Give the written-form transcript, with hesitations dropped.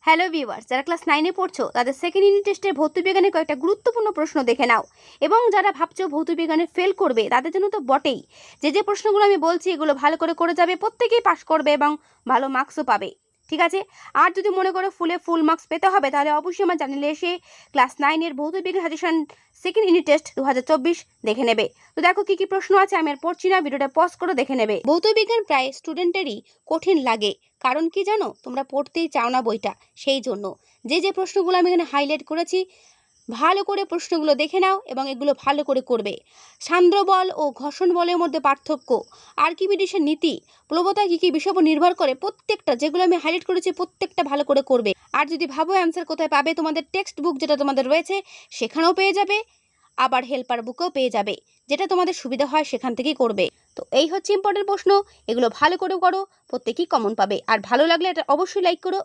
Hello viewers, যারা class 9-এ পড়ছো তাদের সেকেন্ড ইউনিট টেস্টের ভৌতবিজ্ঞানের কয়েকটা গুরুত্বপূর্ণ প্রশ্ন দেখে নাও। এবং যারা ভাবছো ভৌতবিজ্ঞানে ফেল করবে তাদের জন্য তো বটেই। যে প্রশ্নগুলো আমি বলছি এগুলো ভালো করে যাবে, প্রত্যেকেই পাস করবে এবং ভালো মার্কসও পাবে। ঠিক আছে? আর যদি মনে করো ফুল মার্কস পেতে হবে তাহলে অবশ্যই আমার চ্যানেলে এসে ক্লাস 9-এর ভৌতবিজ্ঞান সাজেশন সেকেন্ড ইউনিট টেস্ট 2024 দেখে নেবে। তো দেখো কি কি প্রশ্ন আছে, আমি আর পড়ছি না, ভিডিওটা পজ করে দেখে নেবে। ভৌতবিজ্ঞান প্রায় স্টুডেন্টেরই কঠিন লাগে, কারণ কি জানো, তোমরা পড়তেই চাও না বইটা। সেই জন্য যে প্রশ্নগুলো আমি এখানে হাইলাইট করেছি ভালো করে প্রশ্নগুলো দেখে নাও এবং এগুলো ভালো করে করবে। সান্দ্র বল ও ঘর্ষণ বলের মধ্যে পার্থক্য, আর্কিমিডিসের নীতি, প্লবতা কী কী বিষয়ের উপর নির্ভর করে, প্রত্যেকটা যেগুলো আমি হাইলাইট করেছি প্রত্যেকটা ভালো করে করবে। আর যদি ভাবো অ্যান্সার কোথায় পাবে, তোমাদের টেক্সট বুক যেটা তোমাদের রয়েছে সেখানেও পেয়ে যাবে, আবার হেল্পার বুকেও পেয়ে যাবে। যেটা তোমাদের সুবিধা হয় সেখান থেকেই করবে। তো এই হচ্ছে ইম্পর্টেন্ট প্রশ্ন, এগুলো ভালো করে করো, প্রত্যেকেই কমন পাবে। আর ভালো লাগলে এটা অবশ্যই লাইক করো